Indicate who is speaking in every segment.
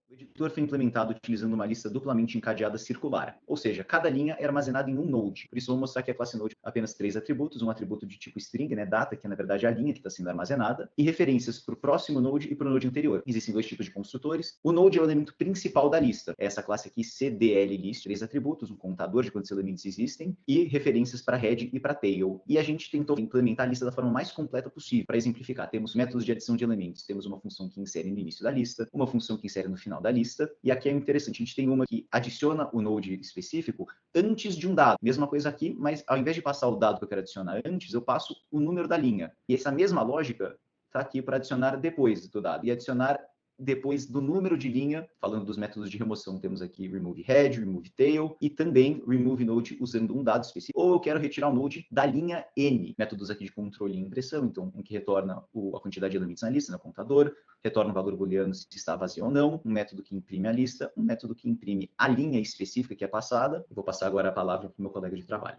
Speaker 1: O editor foi implementado utilizando uma lista duplamente encadeada circular, ou seja, cada linha é armazenada em um node. Por isso, vou mostrar aqui a classe node apenas 3 atributos, um atributo de tipo string, né, data, que é na verdade a linha que está sendo armazenada, e referências para o próximo node e para o node anterior. Existem dois tipos de construtores. O node é o elemento principal da lista. Essa classe aqui, cdlList, 3 atributos, um contador de quantos elementos existem, e referências para head e para tail. E a gente tentou implementar a lista da forma mais completa possível. Para exemplificar, temos métodos de adição de elementos, temos uma função que insere no início da lista, uma função que insere no final da lista, e aqui é interessante, a gente tem uma que adiciona o node específico antes de um dado. Mesma coisa aqui, mas ao invés de passar o dado que eu quero adicionar antes, eu passo o número da linha. E essa mesma lógica está aqui para adicionar depois do dado. E adicionar depois do número de linha, falando dos métodos de remoção, temos aqui remove head, remove tail e também remove node usando um dado específico. Ou eu quero retirar o node da linha n, métodos aqui de controle e impressão, então um que retorna a quantidade de elementos na lista, no contador, retorna o valor booleano se está vazio ou não, um método que imprime a lista, um método que imprime a linha específica que é passada. Eu vou passar agora a palavra para o meu colega de trabalho.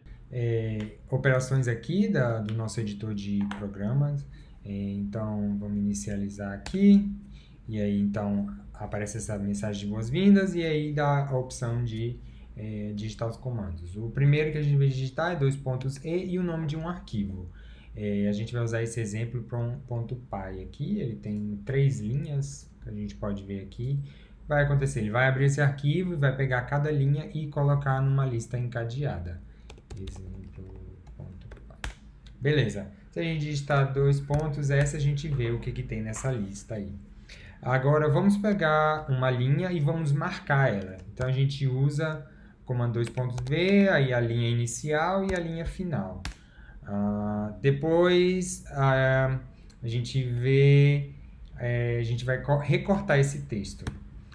Speaker 2: Operações aqui do nosso editor de programas. Então, vamos inicializar aqui. E aí, então, aparece essa mensagem de boas-vindas e aí dá a opção de digitar os comandos. O primeiro que a gente vai digitar é dois pontos e o nome de um arquivo. A gente vai usar esse exemplo para um ponto .py aqui. Ele tem 3 linhas, que a gente pode ver aqui. Vai acontecer, ele vai abrir esse arquivo e vai pegar cada linha e colocar numa lista encadeada. Exemplo.py. Beleza. Se a gente digitar dois pontos, essa a gente vê o que tem nessa lista aí. Agora vamos pegar uma linha e vamos marcar ela. Então a gente usa o comando dois pontos V, aí a linha inicial e a linha final. Depois a gente vê, a gente vai recortar esse texto.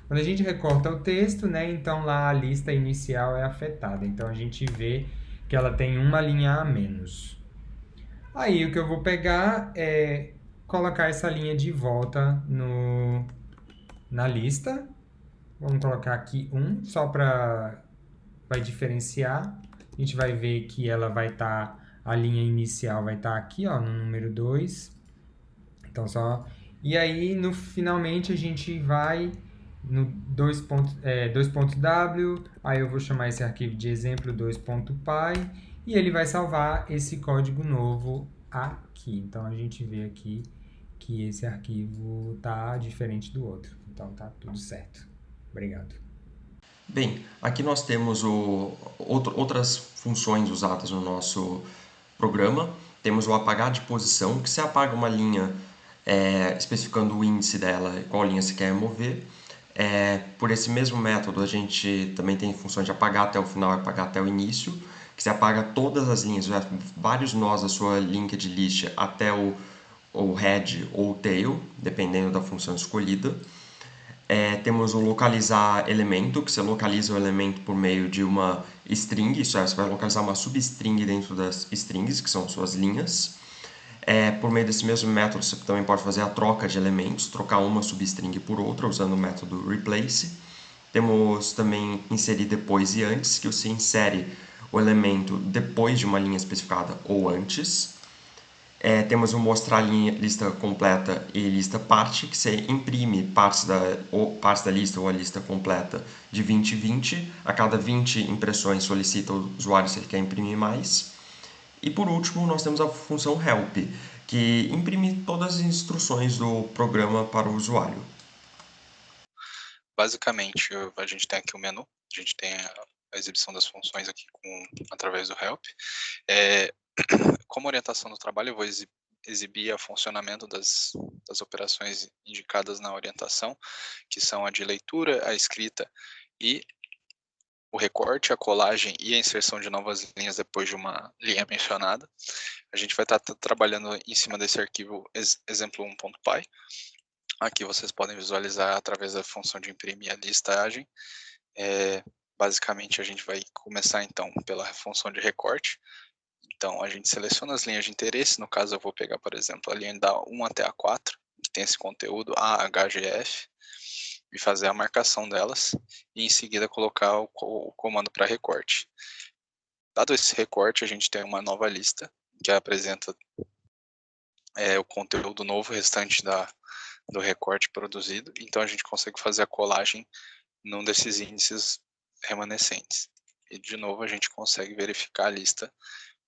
Speaker 2: Quando a gente recorta o texto, né, então lá a lista inicial é afetada. Então a gente vê que ela tem uma linha a menos. Aí o que eu vou pegar é colocar essa linha de volta na lista. Vamos colocar aqui só para vai diferenciar. A gente vai ver que ela vai estar, a linha inicial vai estar aqui, ó, no número 2. Então só. E aí, finalmente, a gente vai no dois pontos W, aí eu vou chamar esse arquivo de exemplo 2.py e ele vai salvar esse código novo aqui. Então a gente vê aqui que esse arquivo tá diferente do outro. Então tá tudo certo. Obrigado.
Speaker 3: Bem, aqui nós temos outras funções usadas no nosso programa. Temos o apagar de posição, que se apaga uma linha especificando o índice dela, qual linha se quer mover. Por esse mesmo método, a gente também tem função de apagar até o final e apagar até o início, que se apaga todas as linhas, vários nós da sua linked list até o head ou o tail, dependendo da função escolhida. Temos o localizar elemento, que você localiza o elemento por meio de uma string, isso é, você vai localizar uma substring dentro das strings, que são suas linhas. Por meio desse mesmo método, você também pode fazer a troca de elementos, trocar uma substring por outra usando o método replace. Temos também inserir depois e antes, que você insere o elemento depois de uma linha especificada ou antes. Temos o mostrar lista completa e lista parte, que você imprime partes da lista ou a lista completa de 20 em 20. A cada 20 impressões solicita o usuário se ele quer imprimir mais. E por último, nós temos a função help, que imprime todas as instruções do programa para o usuário.
Speaker 4: Basicamente, a gente tem aqui o menu, a gente tem a exibição das funções aqui através do help. Como orientação do trabalho, eu vou exibir o funcionamento das operações indicadas na orientação, que são a de leitura, a escrita e o recorte, a colagem e a inserção de novas linhas depois de uma linha mencionada. A gente vai estar trabalhando em cima desse arquivo exemplo1.py. Aqui vocês podem visualizar através da função de imprimir a listagem. Basicamente, a gente vai começar então pela função de recorte. Então, a gente seleciona as linhas de interesse. No caso, eu vou pegar, por exemplo, a linha da 1 até a 4, que tem esse conteúdo A, H, G, F, e fazer a marcação delas, e em seguida colocar o comando para recorte. Dado esse recorte, a gente tem uma nova lista, que apresenta o conteúdo novo restante do recorte produzido, então a gente consegue fazer a colagem num desses índices remanescentes. E, de novo, a gente consegue verificar a lista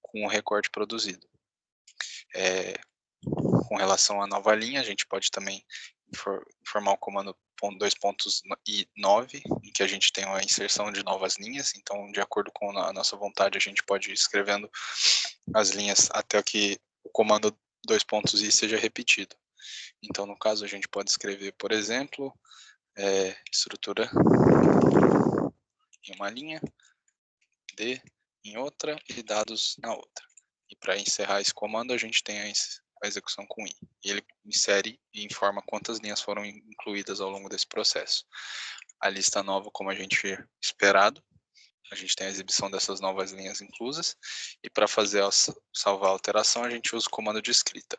Speaker 4: com o recorte produzido. Com relação à nova linha, a gente pode também informar o comando 2.9, em que a gente tem a inserção de novas linhas. Então, de acordo com a nossa vontade, a gente pode ir escrevendo as linhas até que o comando 2.i seja repetido. Então, no caso, a gente pode escrever, por exemplo, estrutura em uma linha, D em outra e dados na outra. E para encerrar esse comando, a gente tem a execução com I. E ele insere e informa quantas linhas foram incluídas ao longo desse processo. A lista nova, como a gente esperado, a gente tem a exibição dessas novas linhas inclusas. E para fazer salvar a alteração, a gente usa o comando de escrita,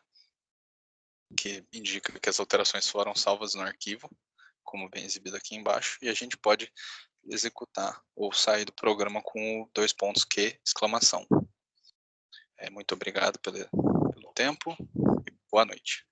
Speaker 4: que indica que as alterações foram salvas no arquivo, como bem exibido aqui embaixo, e a gente pode executar ou sair do programa com o 2.q, exclamação. Muito obrigado pelo tempo e boa noite.